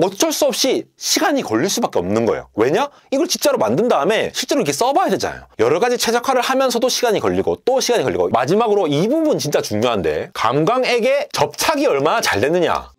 어쩔 수 없이 시간이 걸릴 수밖에 없는 거예요. 왜냐? 이걸 진짜로 만든 다음에 실제로 이렇게 써봐야 되잖아요. 여러 가지 최적화를 하면서도 시간이 걸리고 또 시간이 걸리고, 마지막으로 이 부분 진짜 중요한데, 감광액의 접착이 얼마나 잘 됐느냐.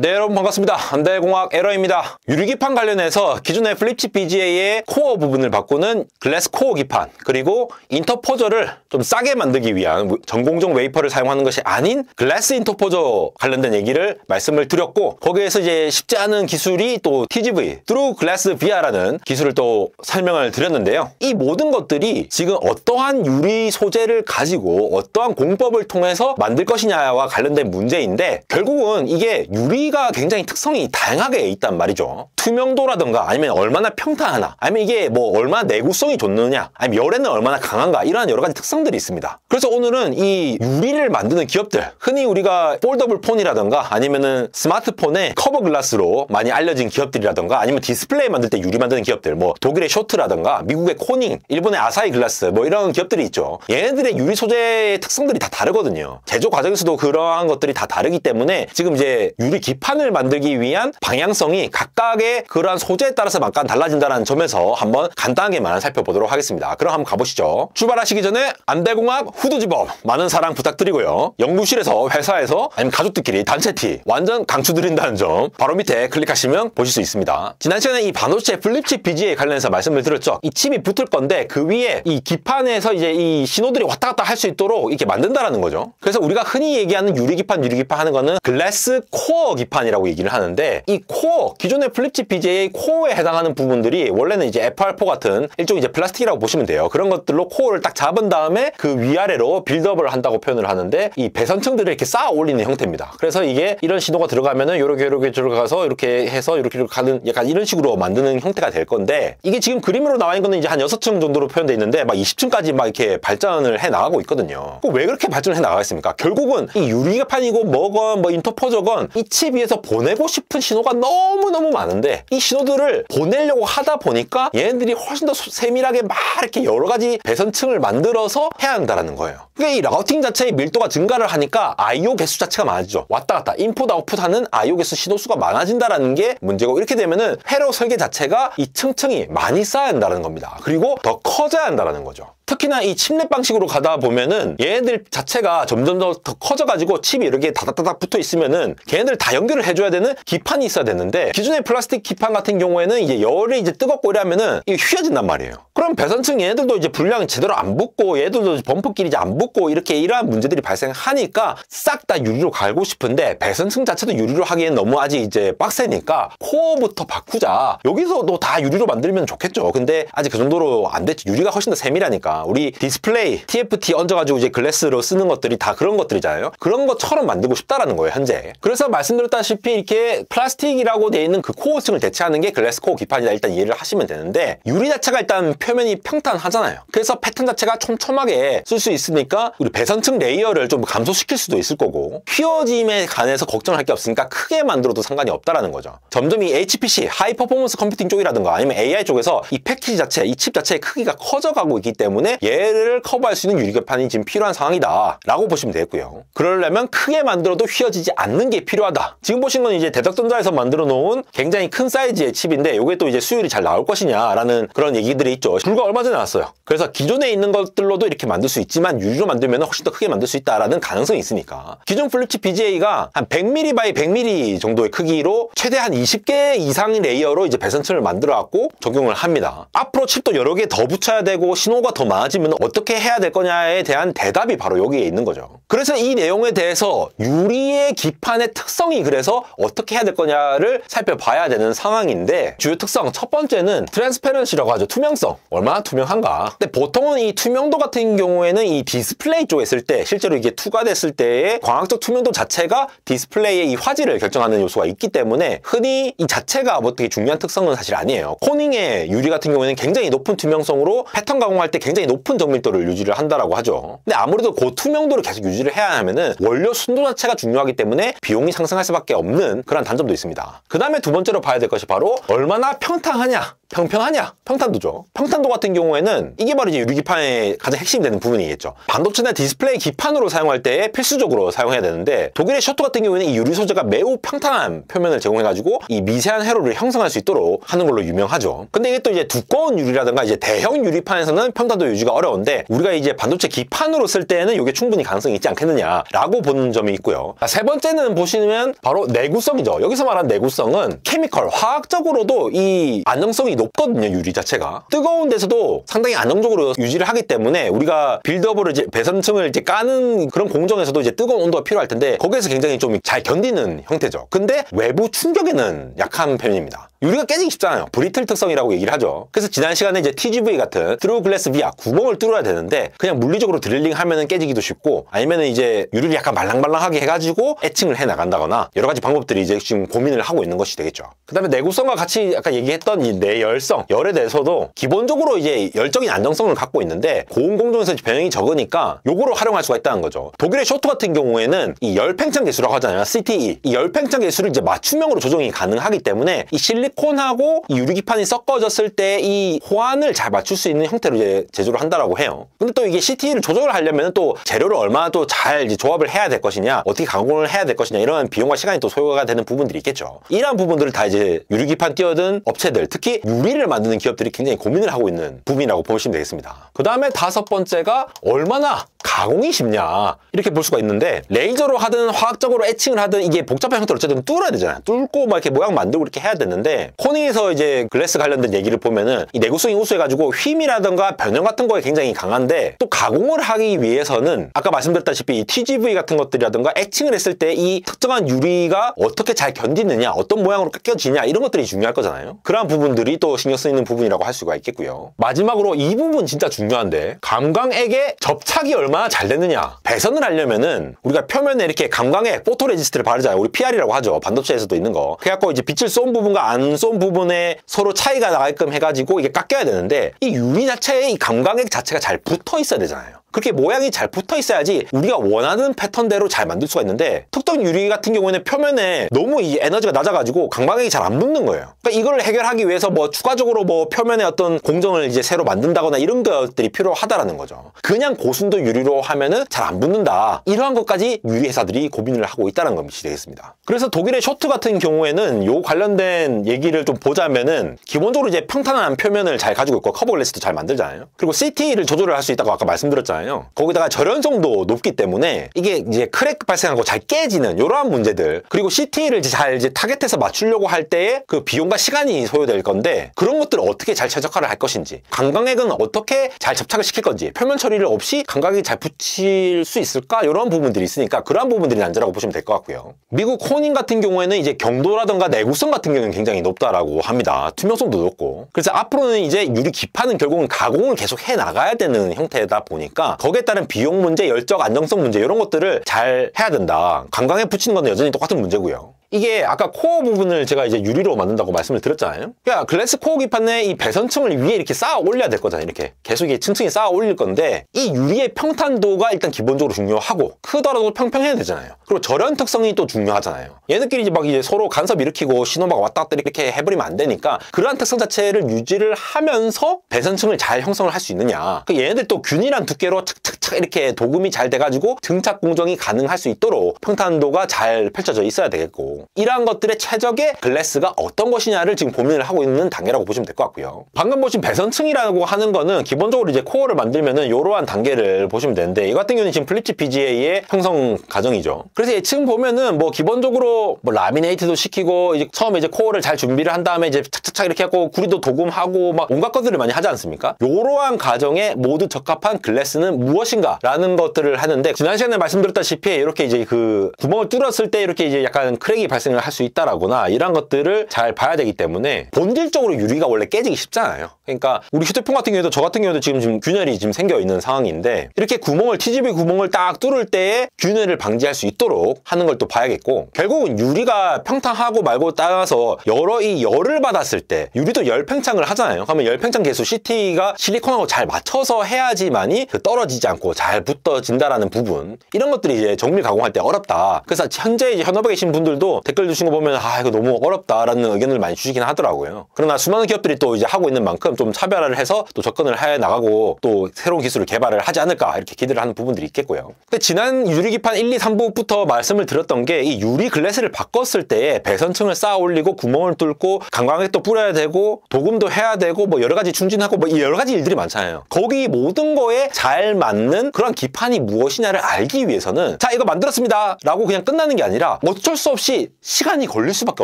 네, 여러분 반갑습니다. 안달공학 에러입니다. 유리기판 관련해서 기존의 플립칩 BGA의 코어 부분을 바꾸는 글래스 코어 기판, 그리고 인터포저를 좀 싸게 만들기 위한 전공정 웨이퍼를 사용하는 것이 아닌 글래스 인터포저 관련된 얘기를 말씀을 드렸고, 거기에서 이제 쉽지 않은 기술이 또 TGV, Through Glass Via라는 기술을 또 설명을 드렸는데요. 이 모든 것들이 지금 어떠한 유리 소재를 가지고 어떠한 공법을 통해서 만들 것이냐와 관련된 문제인데, 결국은 이게 유리가 굉장히 특성이 다양하게 있단 말이죠. 투명도라든가, 아니면 얼마나 평탄하나, 아니면 이게 뭐 얼마나 내구성이 좋느냐, 아니면 열에는 얼마나 강한가, 이러한 여러 가지 특성들이 있습니다. 그래서 오늘은 이 유리를 만드는 기업들, 흔히 우리가 폴더블 폰이라든가 아니면은 스마트폰의 커버 글라스로 많이 알려진 기업들이라든가, 아니면 디스플레이 만들 때 유리 만드는 기업들, 뭐 독일의 쇼트라든가 미국의 코닝, 일본의 아사히 글라스, 뭐 이런 기업들이 있죠. 얘네들의 유리 소재의 특성들이 다 다르거든요. 제조 과정에서도 그러한 것들이 다 다르기 때문에 지금 이제 유리 기판을 만들기 위한 방향성이 각각의 그러한 소재에 따라서 약간 달라진다는 점에서 한번 간단하게만 살펴보도록 하겠습니다. 그럼 한번 가보시죠. 출발하시기 전에 안달공학 후드집업 많은 사랑 부탁드리고요. 연구실에서, 회사에서, 아니면 가족들끼리 단체티 완전 강추드린다는 점 바로 밑에 클릭하시면 보실 수 있습니다. 지난 시간에 이 반도체 플립칩 BGA 관련해서 말씀을 드렸죠. 이 칩이 붙을 건데 그 위에 이 기판에서 이제 이 신호들이 왔다 갔다 할 수 있도록 이렇게 만든다라는 거죠. 그래서 우리가 흔히 얘기하는 유리기판 하는 거는 글래스 코어 기판이라고 얘기를 하는데, 이 코어, 기존의 플립칩 BGA 코어에 해당하는 부분들이 원래는 이제 FR4 같은 일종의 이제 플라스틱이라고 보시면 돼요. 그런 것들로 코어를 딱 잡은 다음에 그 위아래로 빌드업을 한다고 표현을 하는데, 이 배선층들을 이렇게 쌓아 올리는 형태입니다. 그래서 이게 이런 신호가 들어가면은 요렇게 들어가서 이렇게 해서 이렇게 가는, 약간 이런 식으로 만드는 형태가 될 건데, 이게 지금 그림으로 나와 있는 거는 이제 한 6층 정도로 표현되어 있는데 막 20층까지 막 이렇게 발전을 해 나가고 있거든요. 왜 그렇게 발전을 해 나가겠습니까? 결국은 이 유리기판이고 뭐건 뭐 인터포저건 이 칩 위에서 보내고 싶은 신호가 너무너무 많은데, 이 신호들을 보내려고 하다 보니까 얘네들이 훨씬 더 세밀하게 막 이렇게 여러 가지 배선층을 만들어서 해야 한다는 거예요. 그러니까 이 라우팅 자체의 밀도가 증가를 하니까 I/O 개수 자체가 많아지죠. 왔다 갔다 인풋 아웃풋 하는 I/O 개수 신호수가 많아진다는 게 문제고, 이렇게 되면은 회로 설계 자체가 이 층층이 많이 쌓여야 한다는 겁니다. 그리고 더 커져야 한다는 거죠. 특히나 이 칩랩 방식으로 가다 보면은 얘네들 자체가 점점 더 커져가지고 칩이 이렇게 다닥다닥 붙어 있으면은 걔네들 다 연결을 해줘야 되는 기판이 있어야 되는데, 기존의 플라스틱 기판 같은 경우에는 이제 열이 이제 뜨겁고 이러면은 이게 휘어진단 말이에요. 그럼 배선층 얘네들도 이제 분량이 제대로 안 붙고, 얘들도 범프끼리 이제 안 붙고, 이렇게 이러한 문제들이 발생하니까 싹 다 유리로 갈고 싶은데, 배선층 자체도 유리로 하기엔 너무 아직 이제 빡세니까 코어부터 바꾸자. 여기서도 다 유리로 만들면 좋겠죠. 근데 아직 그 정도로 안 됐지. 유리가 훨씬 더 세밀하니까. 우리 디스플레이, TFT 얹어가지고 이제 글래스로 쓰는 것들이 다 그런 것들이잖아요. 그런 것처럼 만들고 싶다라는 거예요, 현재. 그래서 말씀드렸다시피 이렇게 플라스틱이라고 되어 있는 그 코어층을 대체하는 게 글래스 코어 기판이다, 일단 이해를 하시면 되는데, 유리 자체가 일단 표면이 평탄하잖아요. 그래서 패턴 자체가 촘촘하게 쓸 수 있으니까 우리 배선층 레이어를 좀 감소시킬 수도 있을 거고, 휘어짐에 관해서 걱정할 게 없으니까 크게 만들어도 상관이 없다라는 거죠. 점점 이 HPC, 하이 퍼포먼스 컴퓨팅 쪽이라든가 아니면 AI 쪽에서 이 패키지 자체, 이 칩 자체의 크기가 커져가고 있기 때문에 얘를 커버할 수 있는 유리기판이 지금 필요한 상황이다 라고 보시면 되겠고요. 그러려면 크게 만들어도 휘어지지 않는 게 필요하다. 지금 보신 건 이제 대덕전자에서 만들어 놓은 굉장히 큰 사이즈의 칩인데, 이게 또 이제 수율이 잘 나올 것이냐라는 그런 얘기들이 있죠. 불과 얼마 전에 나왔어요. 그래서 기존에 있는 것들로도 이렇게 만들 수 있지만 유리로 만들면 훨씬 더 크게 만들 수 있다라는 가능성이 있으니까, 기존 플립칩 BGA가 한 100mm by 100mm 정도의 크기로 최대 한 20개 이상의 레이어로 이제 배선층을 만들어 갖고 적용을 합니다. 앞으로 칩도 여러 개 더 붙여야 되고 신호가 더 많아지면 어떻게 해야 될 거냐에 대한 대답이 바로 여기에 있는 거죠. 그래서 이 내용에 대해서 유리의 기판의 특성이 그래서 어떻게 해야 될 거냐를 살펴봐야 되는 상황인데, 주요 특성 첫 번째는 트랜스페런시라고 하죠. 투명성. 얼마나 투명한가. 근데 보통은 이 투명도 같은 경우에는 이 디스플레이 쪽에 있을 때, 실제로 이게 투과됐을 때의 광학적 투명도 자체가 디스플레이의 이 화질을 결정하는 요소가 있기 때문에 흔히 이 자체가 뭐 되게 중요한 특성은 사실 아니에요. 코닝의 유리 같은 경우에는 굉장히 높은 투명성으로 패턴 가공할 때 굉장히 높은 정밀도를 유지를 한다라고 하죠. 근데 아무래도 고투명도를 계속 유지를 해야 하면은 원료 순도 자체가 중요하기 때문에 비용이 상승할 수밖에 없는 그런 단점도 있습니다. 그 다음에 두 번째로 봐야 될 것이 바로 얼마나 평탄하냐. 평평하냐? 평탄도죠. 평탄도 같은 경우에는 이게 바로 이제 유리기판의 가장 핵심이 되는 부분이겠죠. 반도체나 디스플레이 기판으로 사용할 때 필수적으로 사용해야 되는데 독일의 셔터 같은 경우에는 이 유리 소재가 매우 평탄한 표면을 제공해가지고 이 미세한 회로를 형성할 수 있도록 하는 걸로 유명하죠. 근데 이게 또 이제 두꺼운 유리라든가 이제 대형 유리판에서는 평탄도 유지가 어려운데 우리가 이제 반도체 기판으로 쓸 때는 이게 충분히 가능성이 있지 않겠느냐라고 보는 점이 있고요. 세 번째는 보시면 바로 내구성이죠. 여기서 말하는 내구성은 케미컬, 화학적으로도 이 안정성이 높거든요. 유리 자체가. 뜨거운 데서도 상당히 안정적으로 유지를 하기 때문에 우리가 빌드업으로 이제 배선층을 이제 까는 그런 공정에서도 이제 뜨거운 온도가 필요할 텐데 거기에서 굉장히 좀 잘 견디는 형태죠. 근데 외부 충격에는 약한 편입니다. 유리가 깨지기 쉽잖아요. 브리틀 특성이라고 얘기를 하죠. 그래서 지난 시간에 이제 TGV 같은 트루 글래스 비아 구멍을 뚫어야 되는데 그냥 물리적으로 드릴링 하면은 깨지기도 쉽고 아니면은 이제 유리를 약간 말랑말랑하게 해가지고 애칭을 해 나간다거나 여러 가지 방법들이 이제 지금 고민을 하고 있는 것이 되겠죠. 그 다음에 내구성과 같이 아까 얘기했던 이 내열성, 열에 대해서도 기본적으로 이제 열적인 안정성을 갖고 있는데 고온 공정에서 변형이 적으니까 요거를 활용할 수가 있다는 거죠. 독일의 셔터 같은 경우에는 이 열팽창 개수라고 하잖아요. CTE. 이 열팽창 개수를 이제 맞춤형으로 조정이 가능하기 때문에 이 실리콘하고 이 유리기판이 섞어졌을 때 이 호환을 잘 맞출 수 있는 형태로 이제 제조를 한다라고 해요. 근데 또 이게 CTE를 조절을 하려면 또 재료를 얼마나 또 잘 조합을 해야 될 것이냐, 어떻게 가공을 해야 될 것이냐 이런 비용과 시간이 또 소요가 되는 부분들이 있겠죠. 이러한 부분들을 다 이제 유리기판 뛰어든 업체들, 특히 유리를 만드는 기업들이 굉장히 고민을 하고 있는 부분이라고 보시면 되겠습니다. 그 다음에 다섯 번째가 얼마나 가공이 쉽냐 이렇게 볼 수가 있는데 레이저로 하든 화학적으로 애칭을 하든 이게 복잡한 형태로 어쨌든 뚫어야 되잖아요. 뚫고 막 이렇게 모양 만들고 이렇게 해야 되는데 코닝에서 이제 글래스 관련된 얘기를 보면은 이 내구성이 우수해가지고 휨이라든가 변형 같은 거에 굉장히 강한데 또 가공을 하기 위해서는 아까 말씀드렸다시피 이 TGV 같은 것들이라든가 애칭을 했을 때 이 특정한 유리가 어떻게 잘 견디느냐, 어떤 모양으로 깎여지냐 이런 것들이 중요할 거잖아요. 그러한 부분들이 또 신경 쓰이는 부분이라고 할 수가 있겠고요. 마지막으로 이 부분 진짜 중요한데 감광액의 접착이 얼마나 잘 되느냐. 배선을 하려면은 우리가 표면에 이렇게 감광액, 포토레지스트를 바르잖아요. 우리 PR이라고 하죠. 반도체에서도 있는 거. 그래갖고 이제 빛을 쏜 부분과 안 쏜 부분에 서로 차이가 나게끔 해가지고 이게 깎여야 되는데 이 유리 자체에 이 감광액 자체가 잘 붙어 있어야 되잖아요. 그렇게 모양이 잘 붙어 있어야지 우리가 원하는 패턴대로 잘 만들 수가 있는데 특정 유리 같은 경우에는 표면에 너무 이 에너지가 낮아가지고 감광액이 잘 안 붙는 거예요. 그러니까 이걸 해결하기 위해서 뭐 추가적으로 뭐 표면에 어떤 공정을 이제 새로 만든다거나 이런 것들이 필요하다라는 거죠. 그냥 고순도 유리로 하면은 잘 안 붙는다. 이러한 것까지 유리 회사들이 고민을 하고 있다는 것이 되겠습니다. 그래서 독일의 셔트 같은 경우에는 요 관련된 얘기를 좀 보자면은 기본적으로 이제 평탄한 표면을 잘 가지고 있고 커버 글래스도 잘 만들잖아요. 그리고 CT를 조절을 할 수 있다고 아까 말씀드렸잖아요. 거기다가 절연성도 높기 때문에 이게 이제 크랙 발생하고 잘 깨지는 이러한 문제들 그리고 CT를 잘 이제 타겟해서 맞추려고 할 때에 그 비용과 시간이 소요될 건데 그런 것들을 어떻게 잘 최적화를 할 것인지 감광액은 어떻게 잘 접착을 시킬 건지 표면 처리를 없이 감광액이 잘 붙일 수 있을까 이런 부분들이 있으니까 그러한 부분들이 난제라고 보시면 될 것 같고요. 미국 코닝 같은 경우에는 이제 경도라든가 내구성 같은 경우는 굉장히 높다라고 합니다. 투명성도 높고 그래서 앞으로는 이제 유리 기판은 결국은 가공을 계속 해 나가야 되는 형태다 보니까 거기에 따른 비용 문제, 열적 안정성 문제 이런 것들을 잘 해야 된다. 감광에 붙이는 건 여전히 똑같은 문제고요. 이게 아까 코어 부분을 제가 이제 유리로 만든다고 말씀을 드렸잖아요. 그러니까 글래스 코어 기판에 이 배선층을 위에 이렇게 쌓아 올려야 될 거잖아요. 이렇게 계속 이게 층층이 쌓아 올릴 건데 이 유리의 평탄도가 일단 기본적으로 중요하고 크더라도 평평해야 되잖아요. 그리고 절연 특성이 또 중요하잖아요. 얘네끼리 이제 막 이제 서로 간섭 일으키고 신호막 왔다 갔다 이렇게 해버리면 안 되니까 그러한 특성 자체를 유지를 하면서 배선층을 잘 형성을 할 수 있느냐. 얘네들 또 균일한 두께로 착착착 이렇게 도금이 잘 돼가지고 증착 공정이 가능할 수 있도록 평탄도가 잘 펼쳐져 있어야 되겠고 이러한 것들의 최적의 글래스가 어떤 것이냐를 지금 고민을 하고 있는 단계라고 보시면 될 것 같고요. 방금 보신 배선층이라고 하는 거는 기본적으로 이제 코어를 만들면은 이러한 단계를 보시면 되는데 이 같은 경우는 지금 플립칩 BGA의 형성 과정이죠. 그래서 지금 보면은 뭐 기본적으로 뭐 라미네이트도 시키고 이제 처음에 이제 코어를 잘 준비를 한 다음에 이제 착착착 이렇게 하고 구리도 도금하고 막 온갖 것들을 많이 하지 않습니까? 이러한 과정에 모두 적합한 글래스는 무엇인가 라는 것들을 하는데 지난 시간에 말씀드렸다시피 이렇게 이제 그 구멍을 뚫었을 때 이렇게 이제 약간 크랙이 발생을 할 수 있다라거나 이런 것들을 잘 봐야 되기 때문에 본질적으로 유리가 원래 깨지기 쉽잖아요. 그러니까 우리 휴대폰 같은 경우에도 저 같은 경우도 지금 균열이 지금 생겨 있는 상황인데 이렇게 구멍을 TGV 구멍을 딱 뚫을 때에 균열을 방지할 수 있도록 하는 걸 또 봐야겠고 결국은 유리가 평탄하고 말고 따라서 여러 이 열을 받았을 때 유리도 열 팽창을 하잖아요. 그러면 열 팽창 개수 CT가 실리콘하고 잘 맞춰서 해야지만이 그 떨어지지 않고 잘 붙어진다라는 부분 이런 것들이 이제 정밀 가공할 때 어렵다. 그래서 현재 이제 현업에 계신 분들도 뭐 댓글 주신 거 보면 아 이거 너무 어렵다라는 의견을 많이 주시긴 하더라고요. 그러나 수많은 기업들이 또 이제 하고 있는 만큼 좀 차별화를 해서 또 접근을 해 나가고 또 새로운 기술을 개발을 하지 않을까 이렇게 기대를 하는 부분들이 있겠고요. 근데 지난 유리기판 1, 2, 3부부터 말씀을 드렸던 게 이 유리 글래스를 바꿨을 때 배선층을 쌓아 올리고 구멍을 뚫고 강광액도 뿌려야 되고 도금도 해야 되고 뭐 여러 가지 충진하고 뭐 여러 가지 일들이 많잖아요. 거기 모든 거에 잘 맞는 그런 기판이 무엇이냐를 알기 위해서는 자 이거 만들었습니다 라고 그냥 끝나는 게 아니라 어쩔 수 없이 시간이 걸릴 수밖에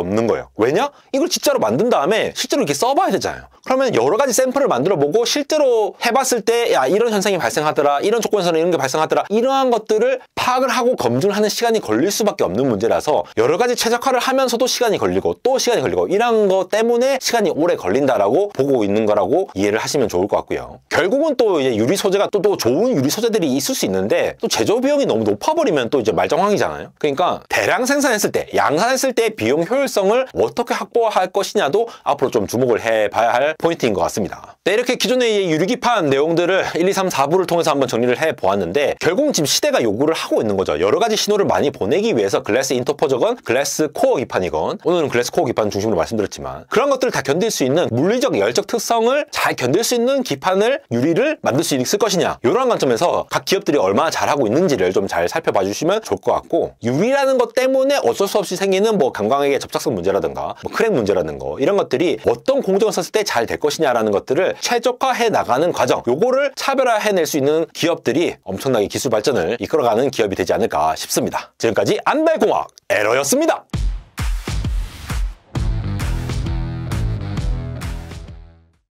없는 거예요. 왜냐? 이걸 진짜로 만든 다음에 실제로 이렇게 써봐야 되잖아요. 그러면 여러 가지 샘플을 만들어 보고 실제로 해봤을 때 야 이런 현상이 발생하더라, 이런 조건에서는 이런 게 발생하더라, 이러한 것들을 파악을 하고 검증을 하는 시간이 걸릴 수밖에 없는 문제라서 여러 가지 최적화를 하면서도 시간이 걸리고 또 시간이 걸리고 이런 것 때문에 시간이 오래 걸린다라고 보고 있는 거라고 이해를 하시면 좋을 것 같고요. 결국은 또 이제 유리 소재가 또 좋은 유리 소재들이 있을 수 있는데 또 제조 비용이 너무 높아버리면 또 이제 말정황이잖아요. 그러니까 대량 생산했을 때, 양산했을 때 비용 효율성을 어떻게 확보할 것이냐도 앞으로 좀 주목을 해봐야 할 포인트인 것 같습니다. 네, 이렇게 기존의 유리기판 내용들을 1, 2, 3, 4부를 통해서 한번 정리를 해보았는데 결국은 지금 시대가 요구를 하고 있는 거죠. 여러 가지 신호를 많이 보내기 위해서 글래스 인터포저건, 글래스 코어 기판이건, 오늘은 글래스 코어 기판 중심으로 말씀드렸지만 그런 것들을 다 견딜 수 있는 물리적, 열적 특성을 잘 견딜 수 있는 기판을, 유리를 만들 수 있을 것이냐, 이런 관점에서 각 기업들이 얼마나 잘하고 있는지를 좀 잘 살펴봐 주시면 좋을 것 같고, 유리라는 것 때문에 어쩔 수 없이 생기는 뭐 강광액의 접착성 문제라든가 뭐 크랙 문제라는 거, 이런 것들이 어떤 공정을 썼을 때 잘 될 것이냐라는 것들을 최적화해 나가는 과정, 요거를 차별화해낼 수 있는 기업들이 엄청나게 기술 발전을 이끌어가는 기업이 되지 않을까 싶습니다. 지금까지 안달공학 에러였습니다.